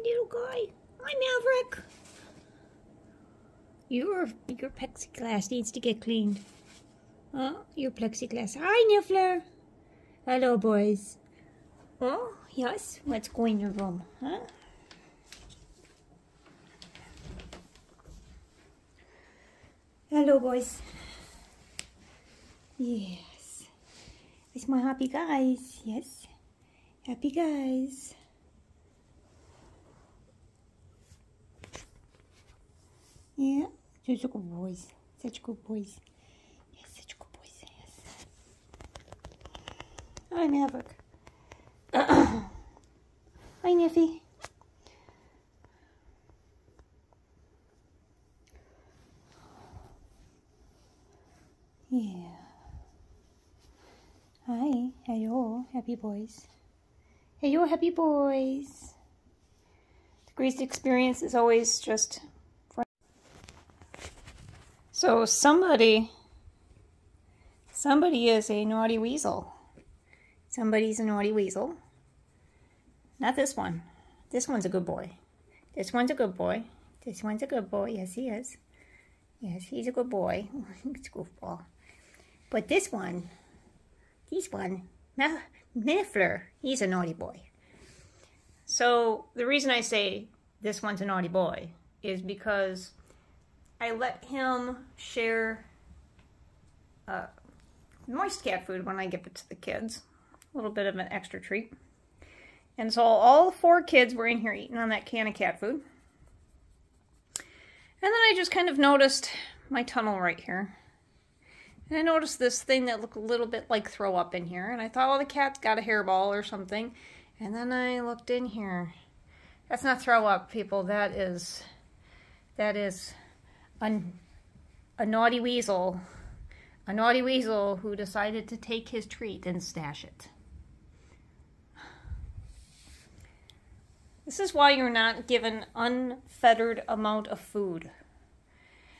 little guy. Hi, Maverick. Your plexiglass needs to get cleaned. Your plexiglass. Hi, Niffler. Hello, boys. Oh, yes. Let's go in your room, huh? Hello, boys. Yes. It's my happy guys. Yes. Happy guys. Yeah. Such a good boys. Such good boys. Yes, such good boys. Yes. Hi, Maverick. Hi, Niffy. Yeah. Hi. Hello, happy boys. Hello, happy boys. The greatest experience is always just... So somebody is a naughty weasel. Somebody's a naughty weasel. Not this one. This one's a good boy. This one's a good boy. This one's a good boy. Yes, he is. Yes, he's a good boy. He's a goofball. But this one, Niffler, he's a naughty boy. So the reason I say this one's a naughty boy is because I let him share moist cat food when I give it to the kids. A little bit of an extra treat. And so all 4 kids were in here eating on that can of cat food. And then I just kind of noticed my tunnel right here. And I noticed this thing that looked a little bit like throw up in here. And I thought, well, the cat's got a hairball or something. And then I looked in here. That's not throw up, people. That is a naughty weasel. A naughty weasel who decided to take his treat and stash it. This is why you're not given unfettered amount of food.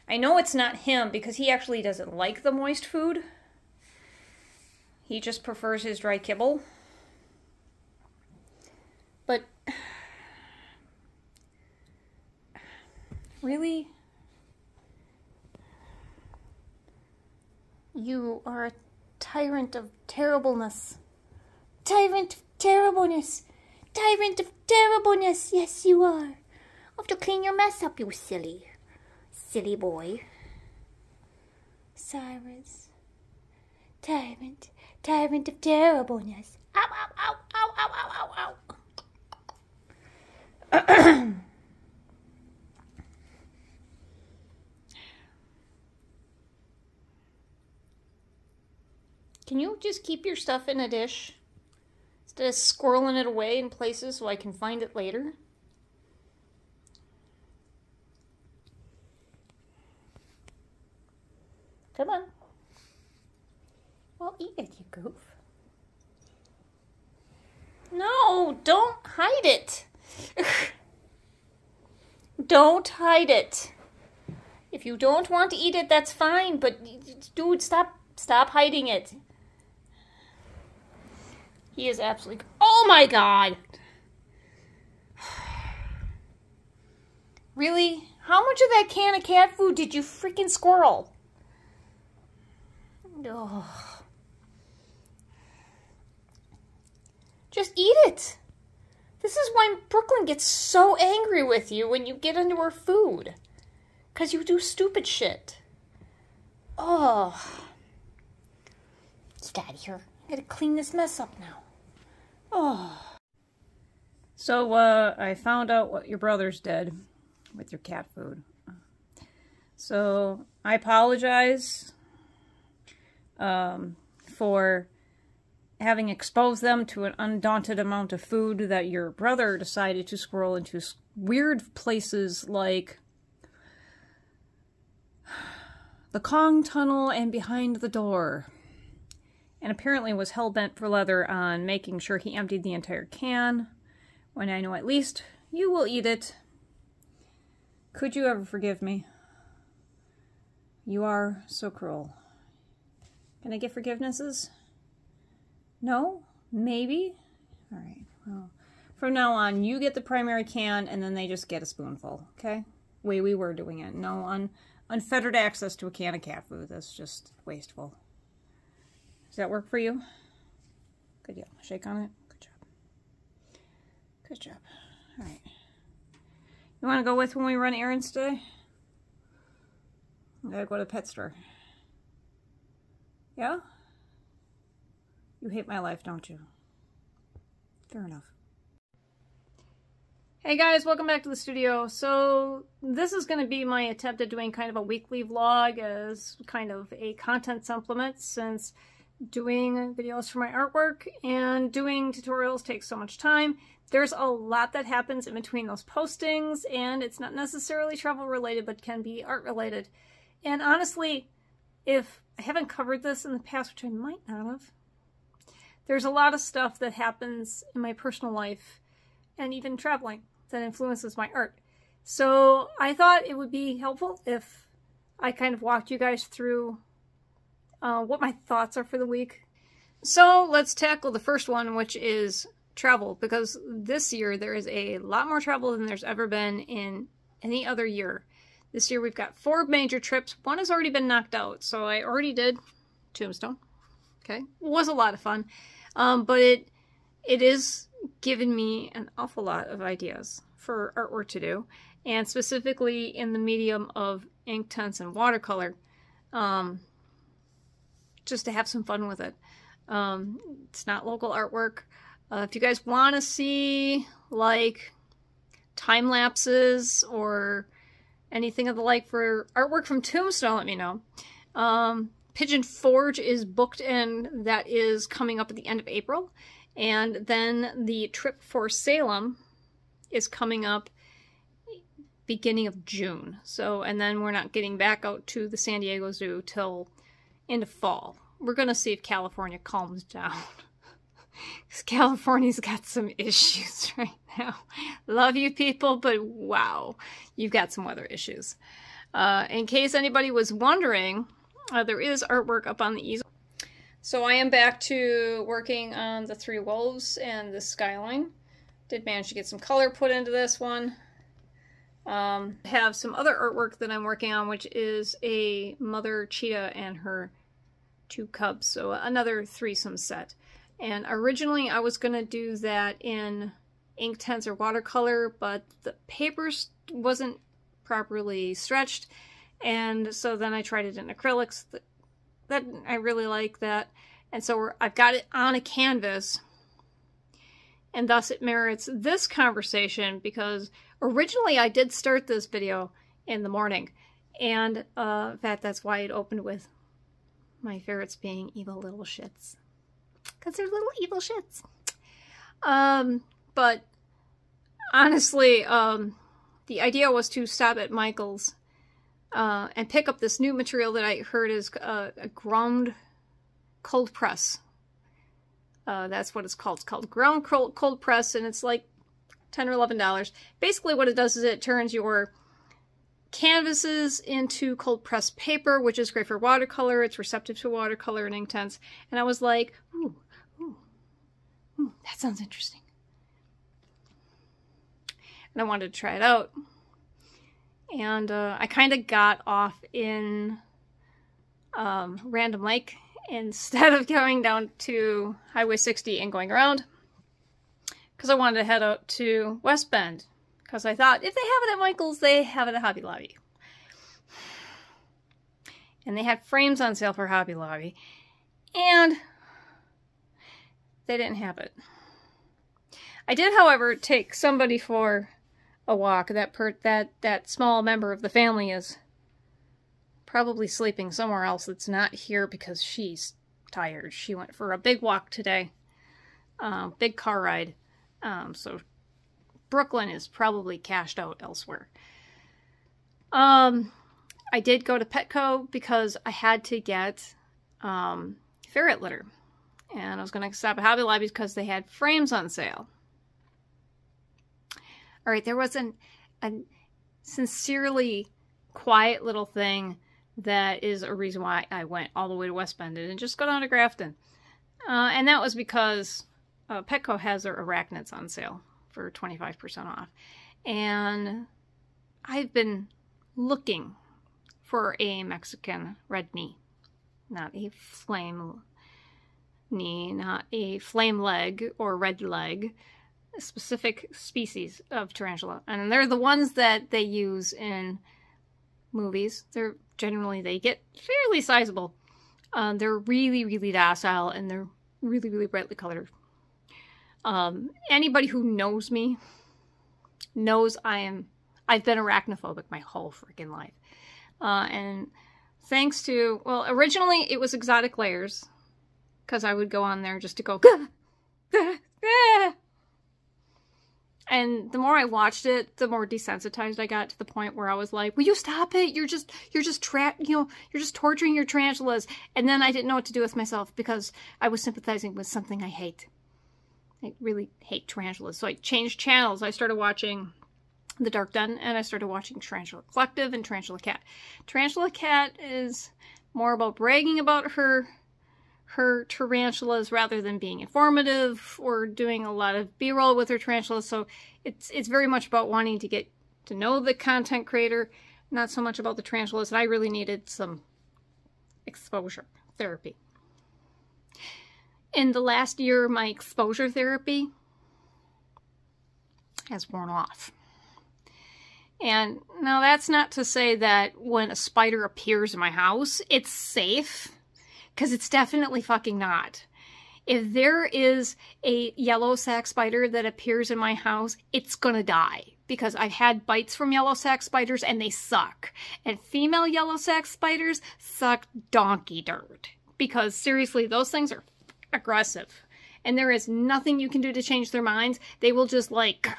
I know it's not him because he actually doesn't like the moist food. He just prefers his dry kibble. But really, you are a tyrant of terribleness. Tyrant of terribleness. Tyrant of terribleness. Yes, you are. I'll have to clean your mess up, you silly boy. Cyrus. Tyrant of terribleness. Ow, ow, ow, ow, ow, ow, ow, ow. Can you just keep your stuff in a dish instead of squirreling it away in places so I can find it later? Come on. Well, eat it, you goof. No, don't hide it. Don't hide it. If you don't want to eat it, that's fine, but dude, stop hiding it. He is absolutely... Oh my god! Really? How much of that can of cat food did you freaking squirrel? Oh. Just eat it. This is why Brooklyn gets so angry with you when you get into her food. Because you do stupid shit. Oh. Get out of here. I gotta clean this mess up now. Oh. So, I found out what your brothers did with your cat food. So, I apologize for having exposed them to an undaunted amount of food that your brother decided to squirrel into weird places like the Kong tunnel and behind the door. And apparently was hell-bent for leather on making sure he emptied the entire can, when I know at least you will eat it. Could you ever forgive me? You are so cruel. Can I get forgivenesses? No? Maybe? Alright, well, from now on, you get the primary can, and then they just get a spoonful, okay? Way we were doing it. No unfettered access to a can of cat food. That's just wasteful. Does that work for you? Good deal. Shake on it. Good job. Good job. All right. You want to go with when we run errands today? I gotta go to the pet store. Yeah? You hate my life, don't you? Fair enough. Hey guys, welcome back to the studio. So this is going to be my attempt at doing kind of a weekly vlog as kind of a content supplement, since doing videos for my artwork and doing tutorials takes so much time. There's a lot that happens in between those postings, and it's not necessarily travel related, but can be art related. And honestly, if I haven't covered this in the past, which I might not have, there's a lot of stuff that happens in my personal life and even traveling that influences my art. So I thought it would be helpful if I kind of walked you guys through what my thoughts are for the week. So let's tackle the first one, which is travel, because this year there is a lot more travel than there's ever been in any other year. This year we've got 4 major trips. One has already been knocked out, so I already did Tombstone. Okay, it was a lot of fun, but it is given me an awful lot of ideas for artwork to do, and specifically in the medium of Inktense and watercolor, just to have some fun with it. It's not local artwork. If you guys want to see like time lapses or anything of the like for artwork from Tombstone, let me know. Pigeon Forge is booked in. That is coming up at the end of April. And then the trip for Salem is coming up beginning of June. So, and then we're not getting back out to the San Diego Zoo till end of fall. We're going to see if California calms down. Because California's got some issues right now. Love you people, but wow, you've got some weather issues. In case anybody was wondering, there is artwork up on the easel. So I am back to working on the 3 wolves and the skyline. Did manage to get some color put into this one. Have some other artwork that I'm working on, which is a mother cheetah and her 2 cubs. So another threesome set. And originally I was going to do that in Inktense or watercolor, but the paper wasn't properly stretched. And so then I tried it in acrylics. That I really like that. And so I've got it on a canvas. And thus it merits this conversation, because originally I did start this video in the morning. And in fact, that's why it opened with my ferrets being evil little shits. Because they're little evil shits. But honestly, the idea was to stop at Michael's and pick up this new material that I heard is a ground cold press. That's what it's called. It's called ground cold press, and it's like $10 or $11. Basically what it does is it turns your canvases into cold pressed paper, which is great for watercolor. It's receptive to watercolor and Inktense. And I was like, ooh, that sounds interesting. And I wanted to try it out. And I kind of got off in Random Lake instead of going down to Highway 60 and going around, because I wanted to head out to West Bend, because I thought if they have it at Michael's, they have it at Hobby Lobby. And they had frames on sale for Hobby Lobby, and they didn't have it. I did, however, take somebody for a walk. That small member of the family is probably sleeping somewhere else that's not here because she's tired. She went for a big walk today, big car ride. So Brooklyn is probably cashed out elsewhere. I did go to Petco because I had to get ferret litter, and I was going to stop at Hobby Lobby because they had frames on sale. All right, there was a sincerely quiet little thing that is a reason why I went all the way to West Bend and just go down to Grafton. And that was because Petco has their arachnids on sale for 25% off. And I've been looking for a Mexican red knee, not a flame knee, not a flame leg or red leg, a specific species of tarantula. And they're the ones that they use in movies. They're generally, they get fairly sizable. They're really, really docile, and they're really, really brightly colored. Anybody who knows me knows I've been arachnophobic my whole freaking life. And thanks to, well, originally it was Exotic Layers, because I would go on there just to go, gah, gah, gah. And the more I watched it, the more desensitized I got, to the point where I was like, will you stop it? You're just torturing your tarantulas. And then I didn't know what to do with myself, because I was sympathizing with something I hate. I really hate tarantulas. So I changed channels. I started watching The Dark Den, and I started watching Tarantula Collective and Tarantula Cat. Tarantula Cat is more about bragging about her tarantulas rather than being informative or doing a lot of B-roll with her tarantulas. So it's very much about wanting to get to know the content creator, not so much about the tarantulas. And I really needed some exposure therapy. In the last year, my exposure therapy has worn off. And now that's not to say that when a spider appears in my house, it's safe. Because it's definitely fucking not. If there is a yellow sac spider that appears in my house, it's gonna die. Because I've had bites from yellow sac spiders and they suck. And female yellow sac spiders suck donkey dirt. Because seriously, those things are aggressive. And there is nothing you can do to change their minds. They will just like,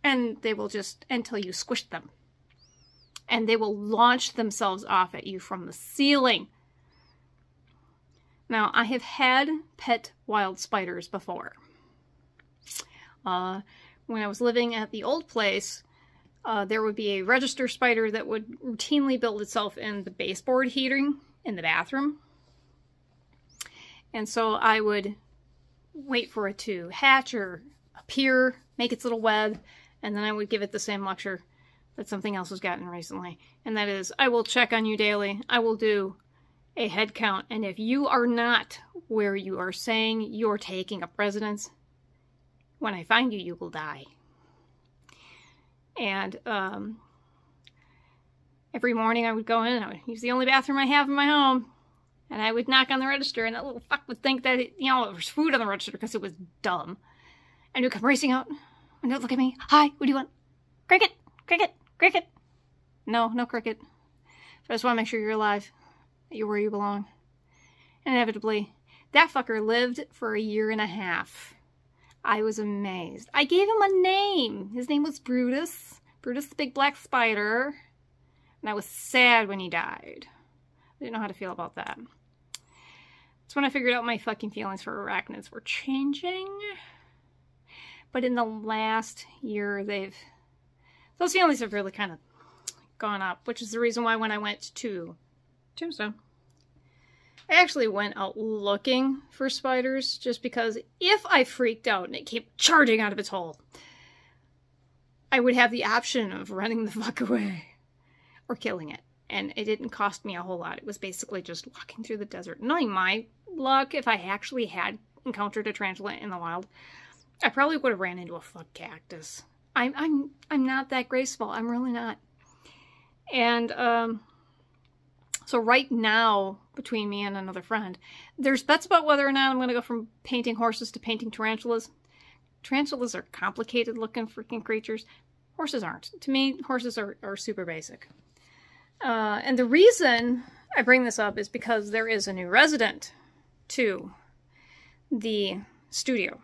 and they will just, until you squish them. And they will launch themselves off at you from the ceiling. Now, I have had pet wild spiders before. When I was living at the old place, there would be a register spider that would routinely build itself in the baseboard heating in the bathroom. And so I would wait for it to hatch or appear, make its little web, and then I would give it the same lecture that something else has gotten recently. And that is, I will check on you daily. I will do a head count, and if you are not where you are saying you're taking up residence, when I find you, you will die. And every morning I would go in, and I would use the only bathroom I have in my home, and I would knock on the register, and that little fuck would think that, there was food on the register because it was dumb. And it would come racing out, and it would look at me. Hi, what do you want? Cricket, cricket, cricket. No, no cricket. But I just want to make sure you're alive. You're where you belong. And inevitably, that fucker lived for 1.5 years. I was amazed. I gave him a name. His name was Brutus. Brutus the big black spider. And I was sad when he died. I didn't know how to feel about that. That's when I figured out my fucking feelings for arachnids were changing. But in the last year, those feelings have really kind of gone up, which is the reason why when I went to Tombstone, I actually went out looking for spiders, just because if I freaked out and it came charging out of its hole, I would have the option of running the fuck away or killing it. And it didn't cost me a whole lot. It was basically just walking through the desert. Knowing my luck, if I actually had encountered a tarantula in the wild, I probably would have ran into a fuck cactus. I'm not that graceful. I'm really not. And so right now, between me and another friend, there's bets about whether or not I'm going to go from painting horses to painting tarantulas. Tarantulas are complicated looking freaking creatures. Horses aren't. To me, horses are super basic. And the reason I bring this up is because there is a new resident to the studio.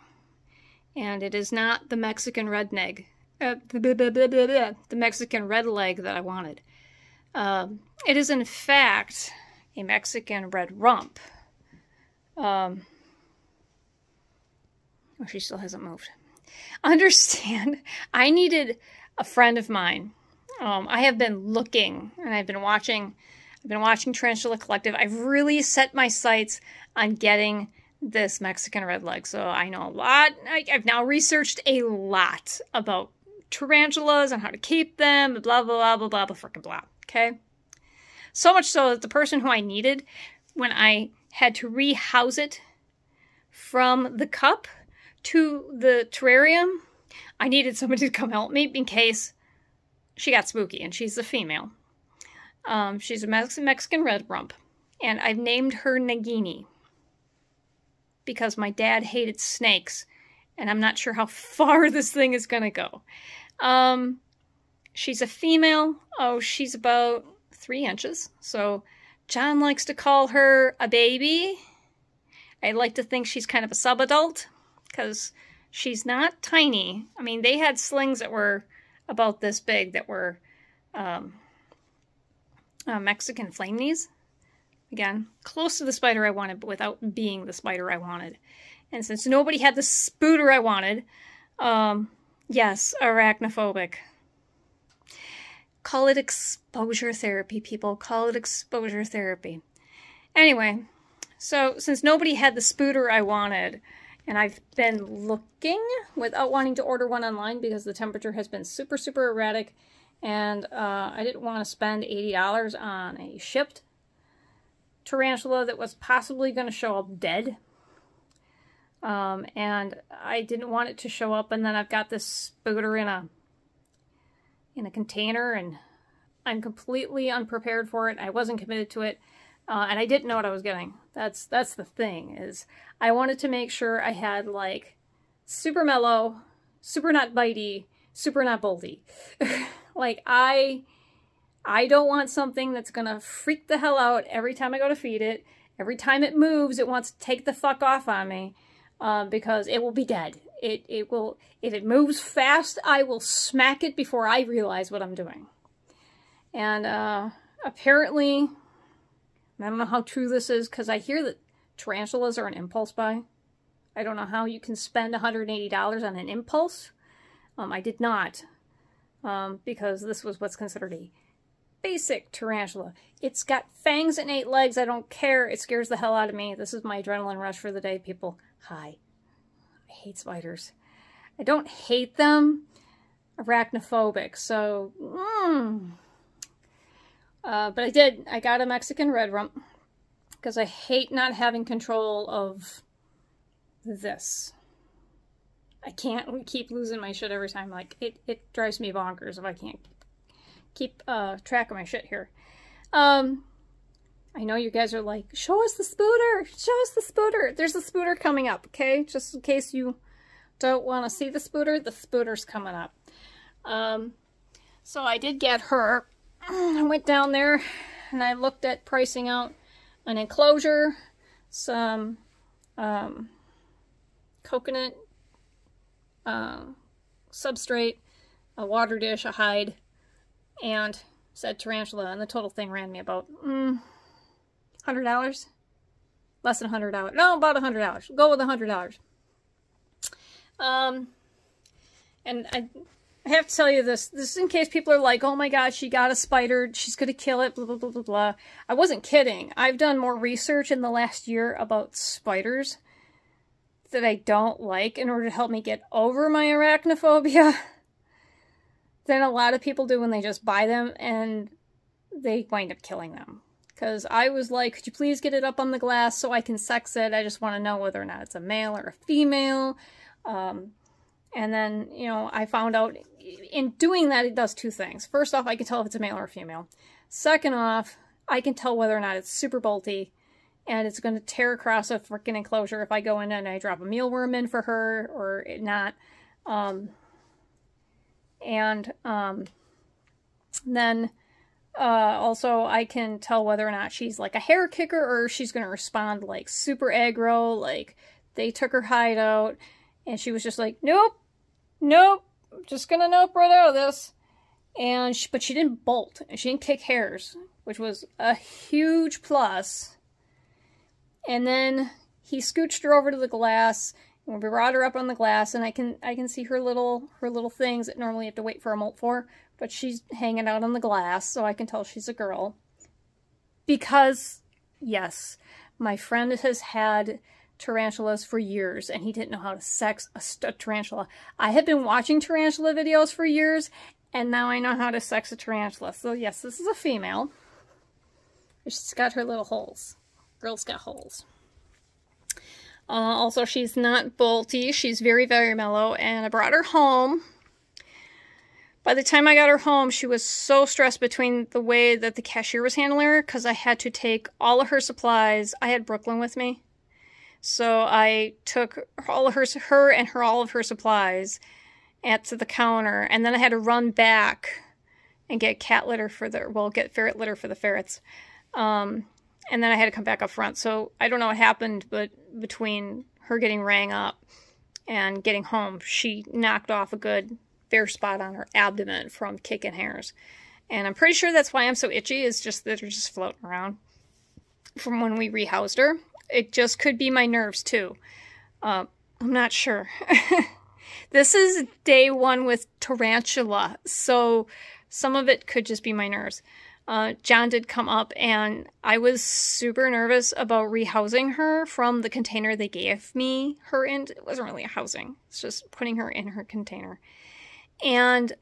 And it is not the Mexican redneck. The Mexican red leg that I wanted. It is, in fact, a Mexican red rump. Oh, she still hasn't moved. Understand, I needed a friend of mine. I have been looking, and I've been watching Tarantula Collective. I've really set my sights on getting this Mexican redleg, so I know a lot. I've now researched a lot about tarantulas and how to keep them, blah, blah, blah, blah, blah, blah, frickin' blah, okay? So much so that the person who I needed, when I had to rehouse it from the cup to the terrarium, I needed somebody to come help me in case she got spooky, and she's a female. She's a Mexican red rump, and I've named her Nagini because my dad hated snakes, and I'm not sure how far this thing is going to go. She's a female. Oh, she's about 3 inches. So John likes to call her a baby. I like to think she's kind of a sub-adult because she's not tiny. I mean, they had slings that were about this big that were Mexican flame knees. Again, close to the spider I wanted, but without being the spider I wanted. And since nobody had the spooter I wanted, yes, arachnophobic. Call it exposure therapy, people. Call it exposure therapy. Anyway, so since nobody had the spooter I wanted, and I've been looking without wanting to order one online because the temperature has been super, super erratic, and I didn't want to spend $80 on a shipped tarantula that was possibly going to show up dead. And I didn't want it to show up, and then I've got this spooter in a container, and I'm completely unprepared for it. I wasn't committed to it, and I didn't know what I was getting. That's the thing, is I wanted to make sure I had, like, super mellow, super not bitey, super not bolty. Like, I don't want something that's gonna freak the hell out every time I go to feed it. Every time it moves, it wants to take the fuck off on me, because it will be dead. It will, if it moves fast, I will smack it before I realize what I'm doing. And apparently, I don't know how true this is, because I hear that tarantulas are an impulse buy. I don't know how you can spend $180 on an impulse. I did not, because this was what's considered a basic tarantula. It's got fangs and 8 legs. I don't care. It scares the hell out of me. This is my adrenaline rush for the day, people. Hi. I hate spiders. I don't hate them. Arachnophobic. So, but I did. I got a Mexican red rump because I hate not having control of this. I can't keep losing my shit every time. Like, it drives me bonkers if I can't keep track of my shit here. I know you guys are like, show us the spooter! Show us the spooter! There's a spooter coming up, okay? Just in case you don't want to see the spooter's coming up. So I did get her. I went down there and I looked at pricing out an enclosure, some coconut substrate, a water dish, a hide, and said tarantula, and the total thing ran me about $100? Less than $100. No, about $100. Go with $100. And I have to tell you this. This is in case people are like, oh my god, she got a spider, she's gonna kill it, blah, blah, blah, blah, blah. I wasn't kidding. I've done more research in the last year about spiders that I don't like in order to help me get over my arachnophobia than a lot of people do when they just buy them and they wind up killing them. Because I was like, could you please get it up on the glass so I can sex it? I just want to know whether or not it's a male or a female. And then, you know, I found out in doing that, it does 2 things. First off, I can tell if it's a male or a female. Second off, I can tell whether or not it's super bolty and it's going to tear across a freaking enclosure if I go in and I drop a mealworm in for her or not. Then also I can tell whether or not she's like a hair kicker or she's going to respond like super aggro, like they took her hide out and she was just like, nope, nope, I'm just going to nope right out of this. And but she didn't bolt and she didn't kick hairs, which was a huge plus. And then he scooched her over to the glass and we brought her up on the glass, and I can see her little things that normally you have to wait for a molt for, but she's hanging out on the glass, so I can tell she's a girl. Because, yes, my friend has had tarantulas for years, and he didn't know how to sex a tarantula. I have been watching tarantula videos for years, and now I know how to sex a tarantula. So yes, this is a female. She's got her little holes. Girl's got holes. Also, she's not bolty. She's very, very mellow, and I brought her home. By the time I got her home, she was so stressed between the way that the cashier was handling her, because I had to take all of her supplies. I had Brooklyn with me. So I took all of all of her supplies to the counter, and then I had to run back and get cat litter get ferret litter for the ferrets. And then I had to come back up front. So I don't know what happened, but between her getting rang up and getting home, she knocked off a good bare spot on her abdomen from kicking hairs. And I'm pretty sure that's why I'm so itchy, is just that they're just floating around from when we rehoused her. It just could be my nerves too. I'm not sure. This is day 1 with tarantula, so some of it could just be my nerves. John did come up, and I was super nervous about rehousing her from the container they gave me her in. It wasn't really a housing. It's just putting her in her container. And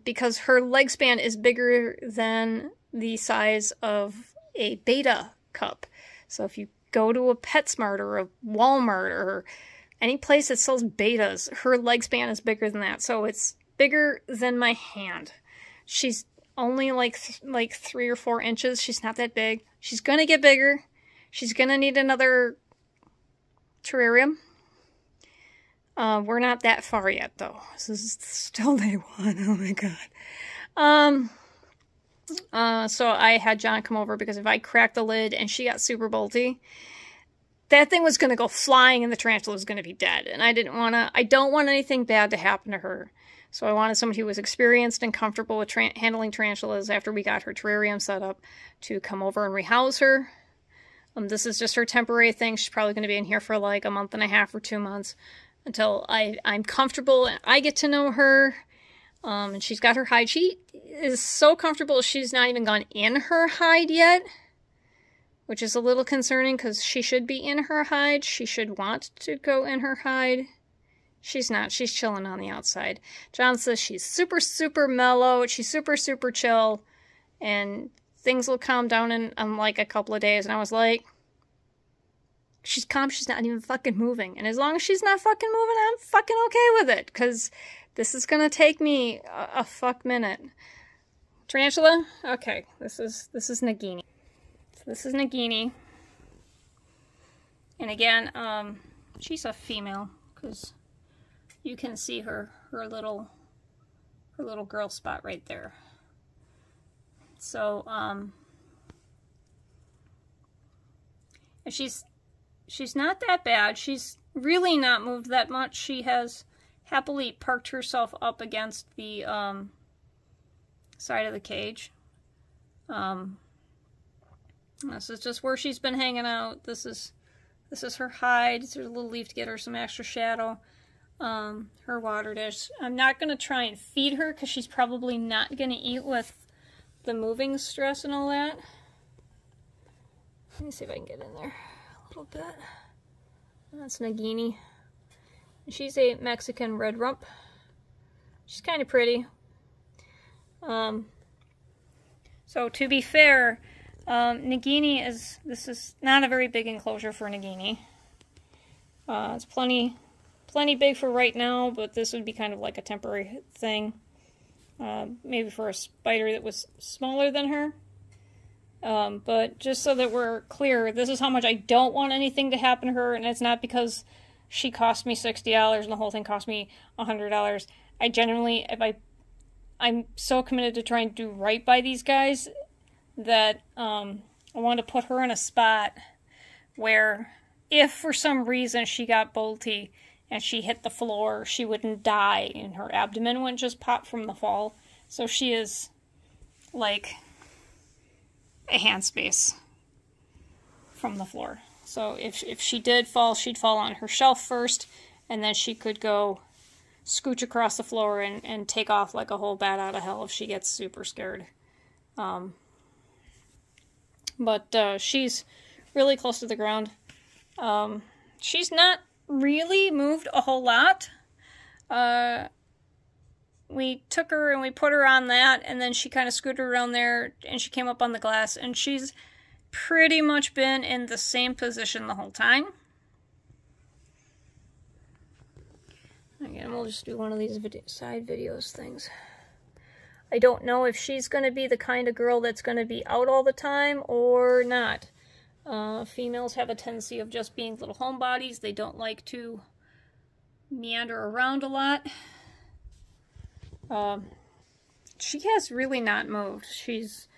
because her leg span is bigger than the size of a beta cup. So if you go to a PetSmart or a Walmart or any place that sells betas, her leg span is bigger than that. So it's bigger than my hand. She's only like 3 or 4 inches. She's not that big. She's going to get bigger. She's going to need another terrarium. We're not that far yet, though. This is still day 1. Oh my god. So I had John come over, because if I cracked the lid and she got super bolty, that thing was going to go flying and the tarantula was going to be dead. And I don't want anything bad to happen to her. So I wanted somebody who was experienced and comfortable with handling tarantulas after we got her terrarium set up to come over and rehouse her. This is just her temporary thing. She's probably going to be in here for like a month and a half or 2 months until I'm comfortable and I get to know her. And she's got her hide. She is so comfortable she's not even gone in her hide yet, which is a little concerning because she should be in her hide. She should want to go in her hide. She's not. She's chilling on the outside. John says she's super, super mellow. She's super, super chill. And things will calm down in like a couple of days. And I was like, she's calm. She's not even fucking moving. And as long as she's not fucking moving, I'm fucking okay with it. Because this is going to take me a fuck minute. Tarantula? Okay. This is Nagini. So this is Nagini. And again, she's a female. Because you can see her little girl spot right there. So, and she's not that bad. She's really not moved that much. She has happily parked herself up against the side of the cage. This is just where she's been hanging out. This is her hide. There's a little leaf to get her some extra shadow. Her water dish. I'm not going to try and feed her because she's probably not going to eat with the moving stress and all that. Let me see if I can get in there a little bit. That's Nagini. She's a Mexican red rump. She's kind of pretty. So to be fair, Nagini this is not a very big enclosure for Nagini. It's plenty big for right now, but this would be kind of like a temporary thing. Maybe for a spider that was smaller than her. But just so that we're clear, this is how much I don't want anything to happen to her, and it's not because she cost me $60 and the whole thing cost me $100. I genuinely, I'm so committed to trying to do right by these guys that I want to put her in a spot where if for some reason she got bolty and she hit the floor, she wouldn't die and her abdomen wouldn't just pop from the fall. So she is like a hand space from the floor. So if she did fall, she'd fall on her shelf first, and then she could go scooch across the floor and take off like a whole bat out of hell if she gets super scared. But she's really close to the ground. she's not really moved a whole lot. We took her and we put her on that, and then she kind of scooted around there, and she came up on the glass, and she's pretty much been in the same position the whole time. Again, we'll just do one of these side videos things. I don't know if she's going to be the kind of girl that's going to be out all the time or not. Females have a tendency of just being little homebodies. They don't like to meander around a lot. She has really not moved. She's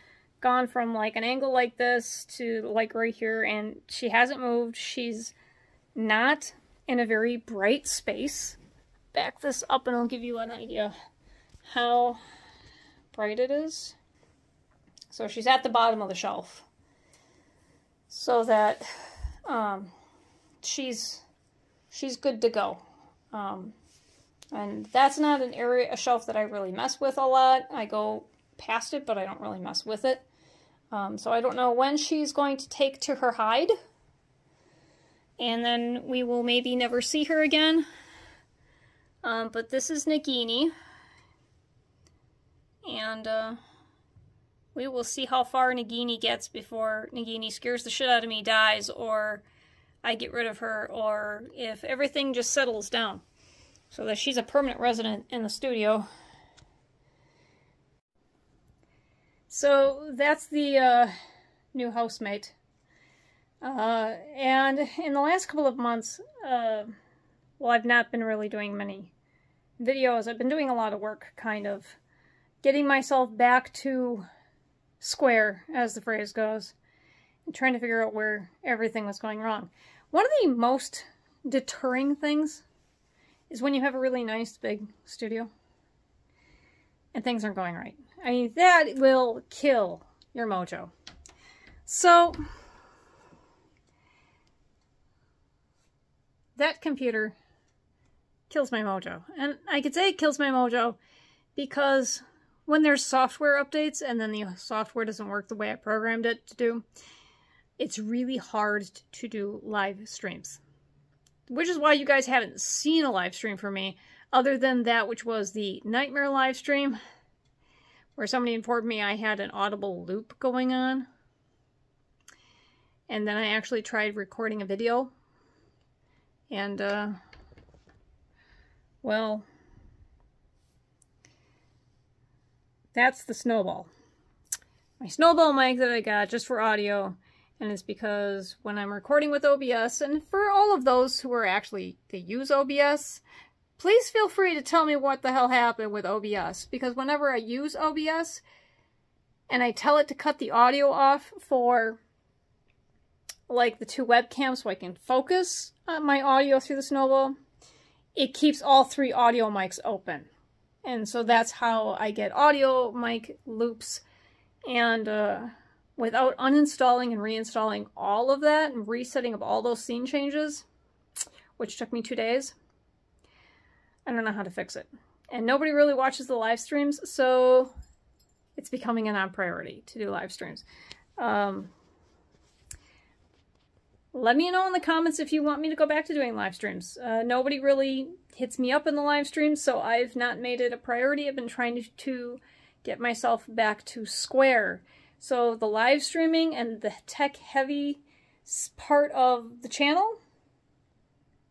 gone from like an angle like this to like right here, and she hasn't moved. She's not in a very bright space. Back this up and I'll give you an idea how bright it is. So she's at the bottom of the shelf, so that she's good to go. And that's not a shelf that I really mess with a lot. I go past it, but I don't really mess with it. So I don't know when she's going to take to her hide, and then we will maybe never see her again. But this is Nagini, and we will see how far Nagini gets before Nagini scares the shit out of me, dies, or I get rid of her, or if everything just settles down so that she's a permanent resident in the studio. So that's the new housemate. And in the last couple of months, well, I've not been really doing many videos. I've been doing a lot of work, kind of getting myself back to square, as the phrase goes, and trying to figure out where everything was going wrong. One of the most deterring things is when you have a really nice big studio and things aren't going right. I mean, that will kill your mojo. So that computer kills my mojo. And I could say it kills my mojo because when there's software updates and then the software doesn't work the way I programmed it to do, it's really hard to do live streams. Which is why you guys haven't seen a live stream from me, other than that which was the nightmare live stream, where somebody informed me I had an audible loop going on. And then I actually tried recording a video. And, well, that's the snowball. My snowball mic that I got just for audio. And it's because when I'm recording with OBS, and for all of those who are actually, they use OBS, please feel free to tell me what the hell happened with OBS. Because whenever I use OBS, and I tell it to cut the audio off for, like, the two webcams so I can focus my audio through the snowball, it keeps all three audio mics open. And so that's how I get audio mic loops. And, without uninstalling and reinstalling all of that and resetting up all those scene changes, which took me 2 days, I don't know how to fix it. And nobody really watches the live streams, so it's becoming a non-priority to do live streams. Let me know in the comments if you want me to go back to doing live streams. Nobody really hits me up in the live streams, so I've not made it a priority. I've been trying to get myself back to square. So the live streaming and the tech-heavy part of the channel,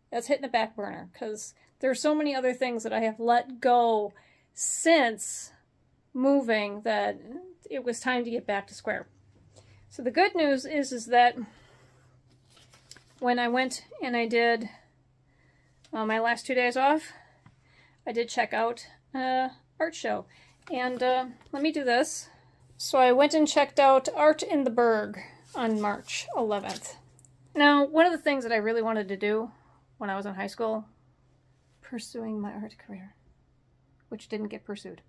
that's hitting the back burner, because there are so many other things that I have let go since moving that it was time to get back to square. So the good news is that when I went and I did my last 2 days off, I did check out art show. And let me do this. So I went and checked out Art in the Berg on March 11th. Now, one of the things that I really wanted to do when I was in high school, pursuing my art career, which didn't get pursued,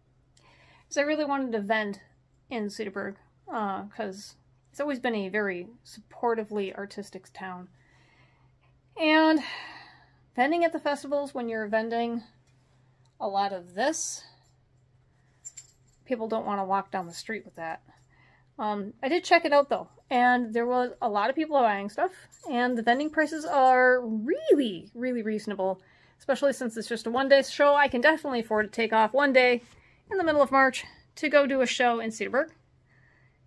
is I really wanted to vend in Cedarburg, because it's always been a very supportively artistic town. And vending at the festivals, when you're vending a lot of this, people don't want to walk down the street with that. I did check it out though, and there was a lot of people buying stuff, and the vending prices are really, really reasonable, especially since it's just a one-day show. I can definitely afford to take off one day in the middle of March to go do a show in Cedarburg,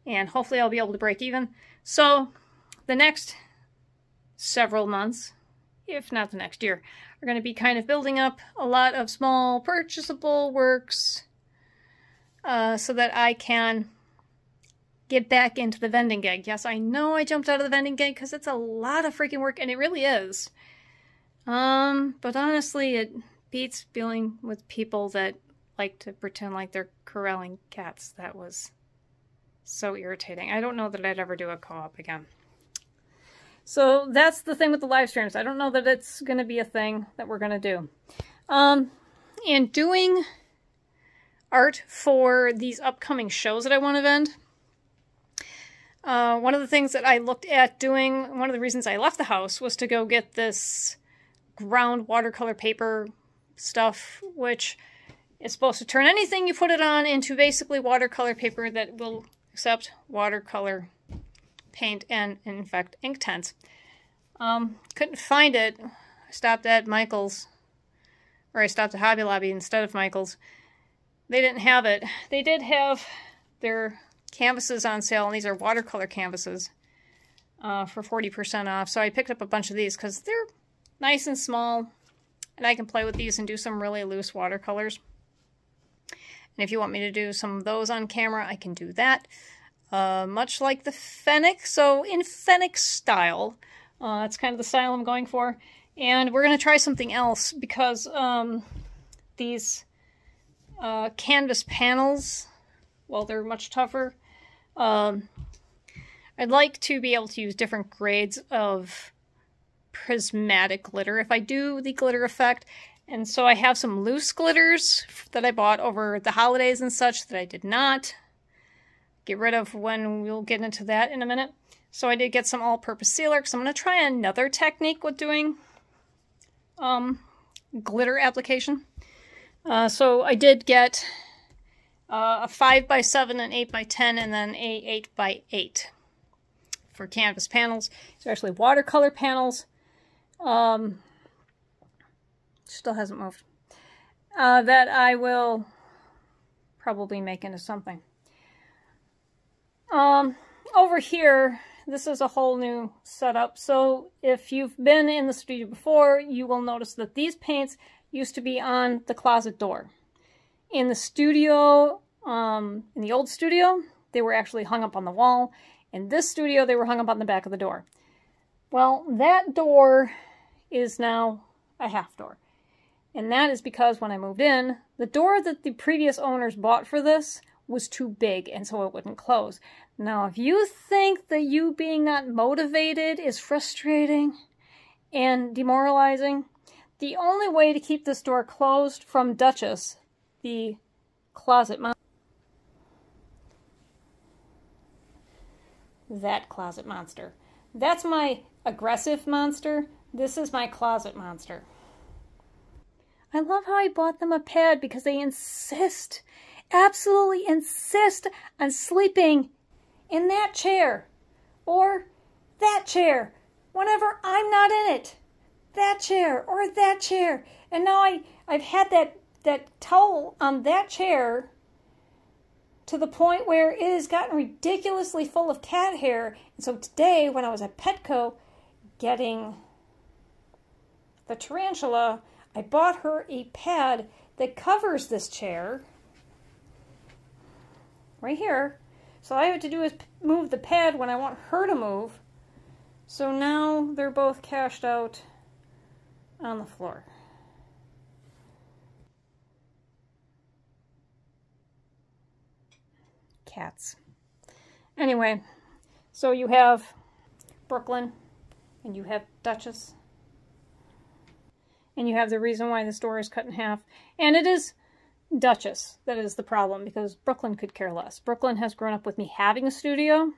and hopefully I'll be able to break even. So the next several months, if not the next year, are going to be kind of building up a lot of small purchasable works so that I can get back into the vending gig. Yes, I know I jumped out of the vending gig because it's a lot of freaking work, and it really is. But honestly, it beats dealing with people that like to pretend like they're corralling cats. That was so irritating. I don't know that I'd ever do a co-op again. So that's the thing with the live streams. I don't know that it's going to be a thing that we're going to do. And doing art for these upcoming shows that I want to vend, one of the things that I looked at doing, one of the reasons I left the house, was to go get this ground watercolor paper stuff, which is supposed to turn anything you put it on into basically watercolor paper that will accept watercolor paint and, in fact, Inktense. Couldn't find it. I stopped at Michael's, or I stopped at Hobby Lobby instead of Michael's. They didn't have it. They did have their canvases on sale, and these are watercolor canvases for 40% off. So I picked up a bunch of these because they're nice and small, and I can play with these and do some really loose watercolors. And if you want me to do some of those on camera, I can do that. Much like the Fennec, so in Fennec style. That's kind of the style I'm going for. And we're going to try something else because these canvas panels, well, they're much tougher. I'd like to be able to use different grades of prismatic glitter if I do the glitter effect. And so I have some loose glitters that I bought over the holidays and such that I did not get rid of when we'll get into that in a minute. So I did get some all-purpose sealer because I'm going to try another technique with doing glitter application. So I did get a 5x7, an 8x10, and then a 8x8 for canvas panels. These are actually watercolor panels. Still hasn't moved. That I will probably make into something. Over here, this is a whole new setup. So if you've been in the studio before, you will notice that these paints used to be on the closet door. In the studio, in the old studio, they were actually hung up on the wall. In this studio, they were hung up on the back of the door. Well, that door is now a half door. And that is because when I moved in, the door that the previous owners bought for this was too big, and so it wouldn't close. Now, if you think that you being not motivated is frustrating and demoralizing, the only way to keep this door closed from Duchess, the closet monster, that closet monster. That's my aggressive monster. This is my closet monster. I love how I bought them a pad because they insist, absolutely insist on sleeping in that chair or that chair whenever I'm not in it. That chair or that chair. And now I've had that towel on that chair to the point where it has gotten ridiculously full of cat hair. And so today when I was at Petco getting the tarantula, I bought her a pad that covers this chair right here. So all I have to do is move the pad when I want her to move. So now they're both cashed out on the floor. Cats. Anyway, so you have Brooklyn and you have Duchess. And you have the reason why the store is cut in half. And it is Duchess that is the problem, because Brooklyn could care less. Brooklyn has grown up with me having a studio,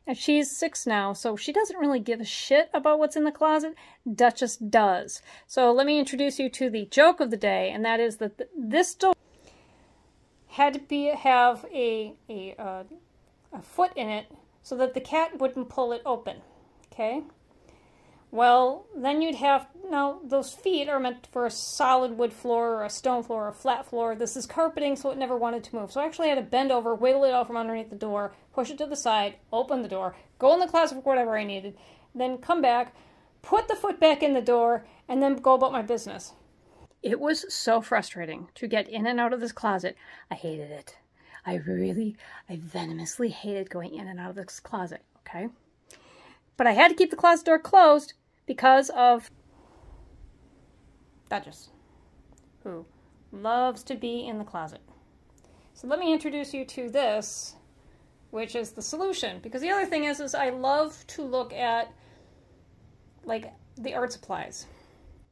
and she's 6 now, so she doesn't really give a shit about what's in the closet. Duchess does. So let me introduce you to the joke of the day, and that is that this door had to have a foot in it so that the cat wouldn't pull it open, okay? Well, then you'd have, now those feet are meant for a solid wood floor or a stone floor or a flat floor. This is carpeting, so it never wanted to move. So I actually had to bend over, wiggle it out from underneath the door, push it to the side, open the door, go in the closet for whatever I needed, then come back, put the foot back in the door, and then go about my business. It was so frustrating to get in and out of this closet. I hated it. I venomously hated going in and out of this closet, okay? But I had to keep the closet door closed because of Duchess, who loves to be in the closet. So let me introduce you to this, which is the solution. Because the other thing is I love to look at, like, the art supplies.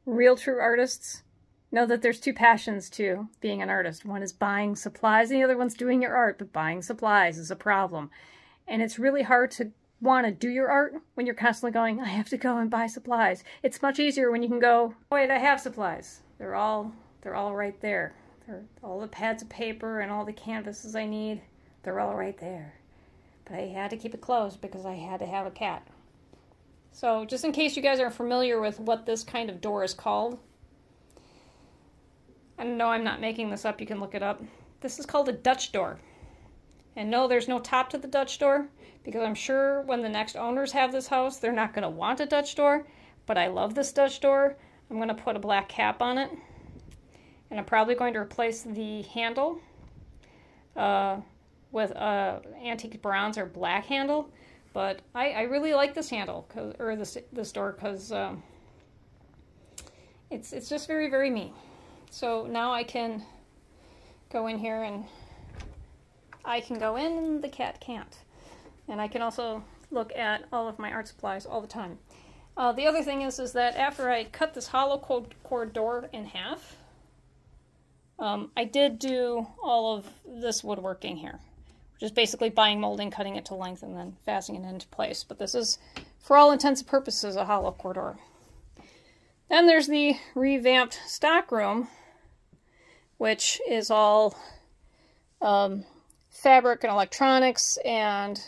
Real true artists know that there's two passions to being an artist. One is buying supplies, and the other one's doing your art. But buying supplies is a problem. And it's really hard to want to do your art when you're constantly going, I have to go and buy supplies. It's much easier when you can go, wait, I have supplies. They're all right there. All the pads of paper and all the canvases I need, they're all right there. But I had to keep it closed because I had to have a cat. So just in case you guys aren't familiar with what this kind of door is called, and no, I'm not making this up, you can look it up. This is called a Dutch door. And no, there's no top to the Dutch door, because I'm sure when the next owners have this house, they're not going to want a Dutch door. But I love this Dutch door. I'm going to put a black cap on it. And I'm probably going to replace the handle with antique bronze or black handle. But I really like this handle, or this door, because it's just very, very me. So now I can go in here and I can go in and the cat can't. And I can also look at all of my art supplies all the time. The other thing is that after I cut this hollow core door in half, I did do all of this woodworking here, which is basically buying molding, cutting it to length, and then fastening it into place. But this is, for all intents and purposes, a hollow core door. Then there's the revamped stockroom, which is all fabric and electronics and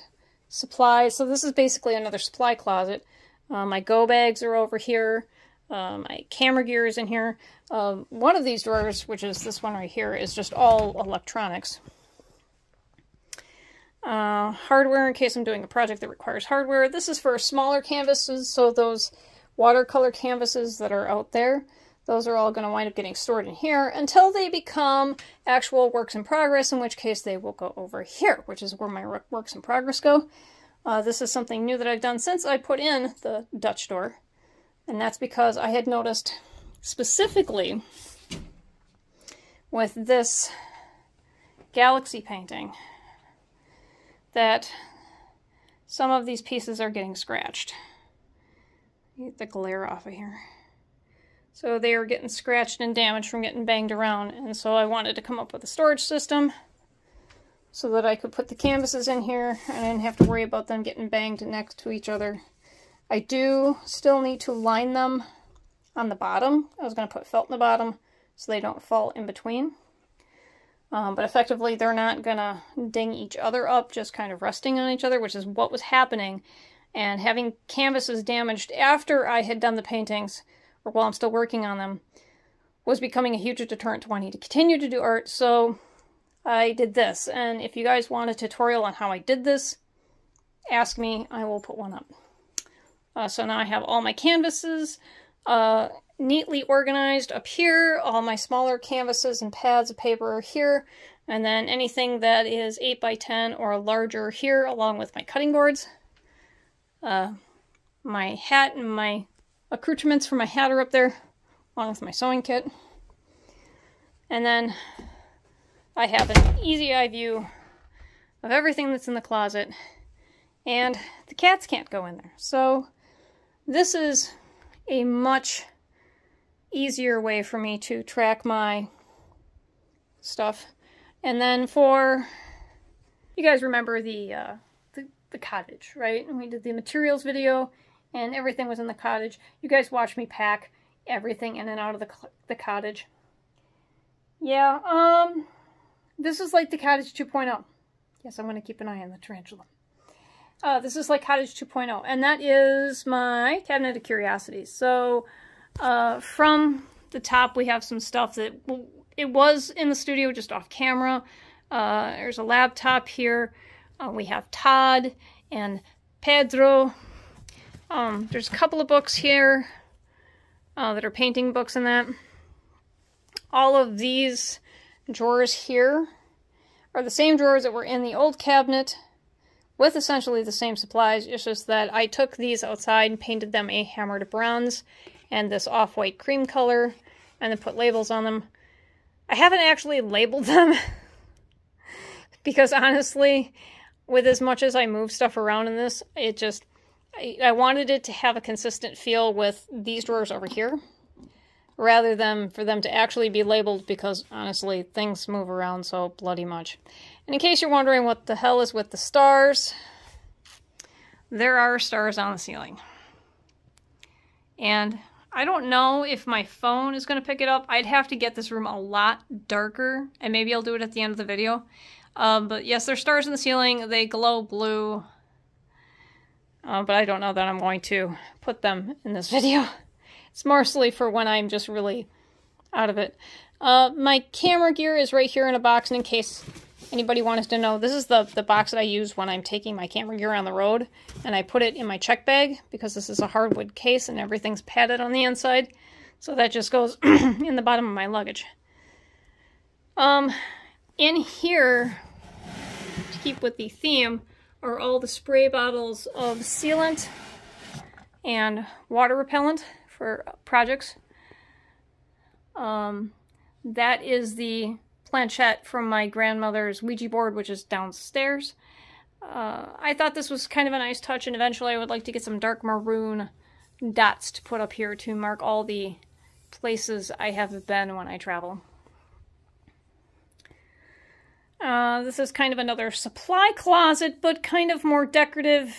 supplies. So this is basically another supply closet. My go bags are over here. My camera gear is in here. One of these drawers, which is this one right here, is just all electronics. Hardware in case I'm doing a project that requires hardware. This is for smaller canvases, so those watercolor canvases that are out there, those are all going to wind up getting stored in here until they become actual works in progress, in which case they will go over here, which is where my works in progress go. This is something new that I've done since I put in the Dutch door, and that's because I had noticed specifically with this galaxy painting that some of these pieces are getting scratched. Get the glare off of here. So they were getting scratched and damaged from getting banged around, and so I wanted to come up with a storage system so that I could put the canvases in here and I didn't have to worry about them getting banged next to each other. I do still need to line them on the bottom. I was going to put felt in the bottom so they don't fall in between. But effectively they're not going to ding each other up, just kind of resting on each other, which is what was happening. And having canvases damaged after I had done the paintings, or while I'm still working on them, was becoming a huge deterrent to wanting to continue to do art. So I did this. And if you guys want a tutorial on how I did this, ask me. I will put one up. So now I have all my canvases neatly organized up here. All my smaller canvases and pads of paper are here. And then anything that is 8 by 10 or larger here, along with my cutting boards. My hat and my accoutrements for my hat are up there, along with my sewing kit. And then I have an easy eye view of everything that's in the closet, and the cats can't go in there. So this is a much easier way for me to track my stuff. And then for, you guys remember the cottage, right? And we did the materials video and everything was in the cottage. You guys watched me pack everything in and out of the cottage. Yeah, this is like the cottage 2.0. Yes, I'm going to keep an eye on the tarantula. This is like Cottage 2.0, and that is my cabinet of curiosities. So from the top, we have some stuff that it was in the studio just off camera. There's a laptop here. We have Todd and Pedro. There's a couple of books here that are painting books and that. All of these drawers here are the same drawers that were in the old cabinet with essentially the same supplies. It's just that I took these outside and painted them a hammered bronze and this off-white cream color and then put labels on them. I haven't actually labeled them because honestly, with as much as I move stuff around in this, it just, I wanted it to have a consistent feel with these drawers over here, rather than for them to actually be labeled, because honestly, things move around so bloody much. And in case you're wondering what the hell is with the stars, there are stars on the ceiling. And I don't know if my phone is going to pick it up. I'd have to get this room a lot darker, and maybe I'll do it at the end of the video. But yes, there's stars in the ceiling. They glow blue. But I don't know that I'm going to put them in this video. It's mostly for when I'm just really out of it. My camera gear is right here in a box, and in case anybody wanted to know, this is the box that I use when I'm taking my camera gear on the road, and I put it in my check bag because this is a hardwood case and everything's padded on the inside, so that just goes in the bottom of my luggage. In here, to keep with the theme, are all the spray bottles of sealant and water repellent for projects. That is the planchette from my grandmother's Ouija board, which is downstairs. I thought this was kind of a nice touch, and eventually I would like to get some dark maroon dots to put up here to mark all the places I have been when I travel. This is kind of another supply closet, but kind of more decorative.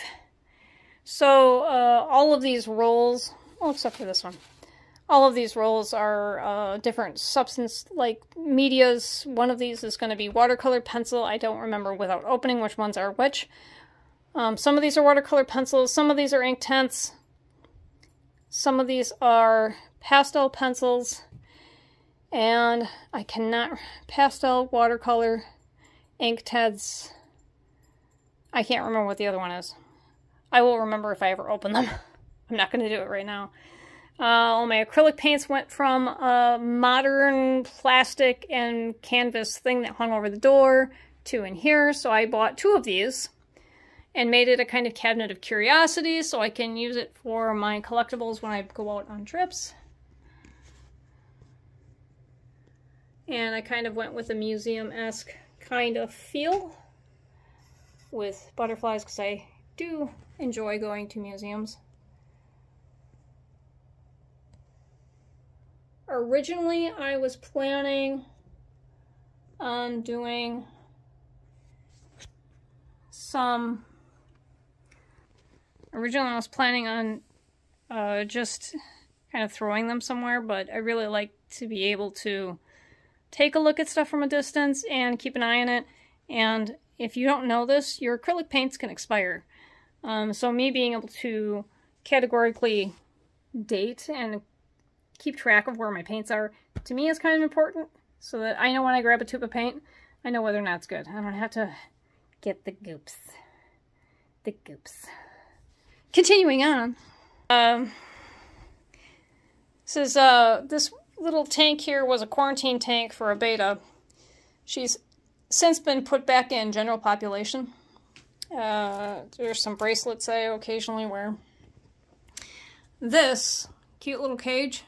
So all of these rolls, well, except for this one, all of these rolls are different substance, like medias. One of these is going to be watercolor pencil. I don't remember without opening which ones are which. Some of these are watercolor pencils. Some of these are ink tints. Some of these are pastel pencils. And I cannot, pastel, watercolor, ink tints. I can't remember what the other one is. I will remember if I ever open them. I'm not going to do it right now. All my acrylic paints went from a modern plastic and canvas thing that hung over the door to in here. So I bought 2 of these and made it a kind of cabinet of curiosities so I can use it for my collectibles when I go out on trips. And I kind of went with a museum-esque kind of feel with butterflies because I do enjoy going to museums. Originally, I was planning on doing some... Originally, I was planning on just kind of throwing them somewhere, but I really like to be able to take a look at stuff from a distance and keep an eye on it. And if you don't know this, your acrylic paints can expire. So me being able to categorically date and keep track of where my paints are, to me is kind of important, so that I know when I grab a tube of paint, I know whether or not it's good. I don't have to get the goops. The goops. Continuing on. This little tank here was a quarantine tank for a beta. She's since been put back in general population. There's some bracelets I occasionally wear. This cute little cage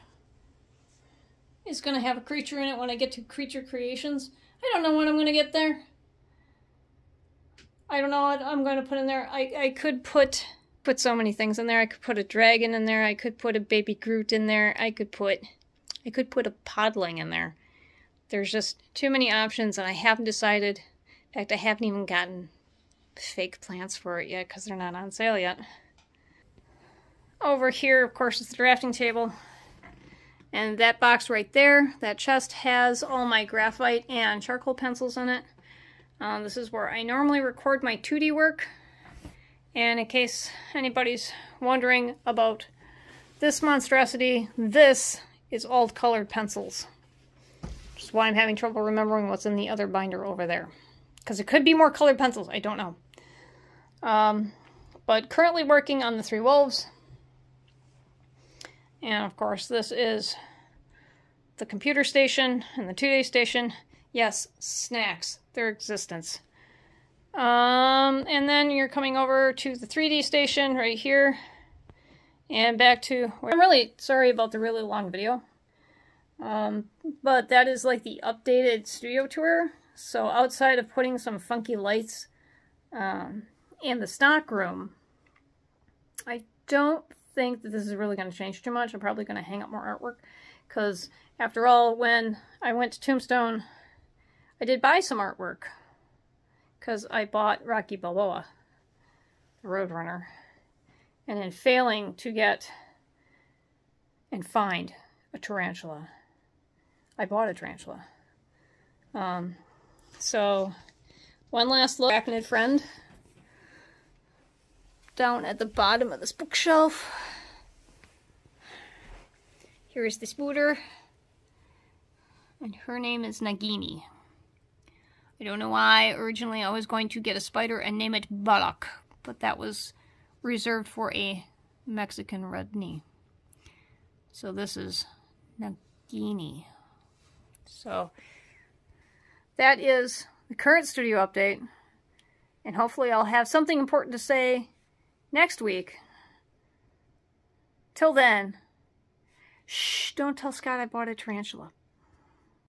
is going to have a creature in it when I get to creature creations. I don't know when I'm going to get there. I don't know what I'm going to put in there. I could put so many things in there. I could put a dragon in there. I could put a baby Groot in there. I could put a podling in there. There's just too many options, and I haven't decided. In fact, I haven't even gotten fake plants for it yet because they're not on sale yet. Over here, of course, is the drafting table. And that box right there, that chest, has all my graphite and charcoal pencils in it. This is where I normally record my 2D work. And in case anybody's wondering about this monstrosity, this is old colored pencils. Which is why I'm having trouble remembering what's in the other binder over there. Because it could be more colored pencils, I don't know. But currently working on the Three Wolves. And of course this is the computer station and the 2-day station. Yes, snacks, their existence. And then you're coming over to the 3D station right here. And back to... I'm really sorry about the really long video. But that is like the updated studio tour. So outside of putting some funky lights in the stock room, I don't think that this is really going to change too much. I'm probably going to hang up more artwork. Because after all, when I went to Tombstone, I did buy some artwork. Because I bought Rocky Balboa, the Roadrunner. And in failing to get and find a tarantula, I bought a tarantula. So, one last look, arachnid friend, down at the bottom of this bookshelf. Here is the spooter, and her name is Nagini. I don't know why. Originally I was going to get a spider and name it Balak, but that was reserved for a Mexican red knee. So this is Nagini. So that is the current studio update, and hopefully I'll have something important to say next week. Till then, shh, don't tell Scott I bought a tarantula.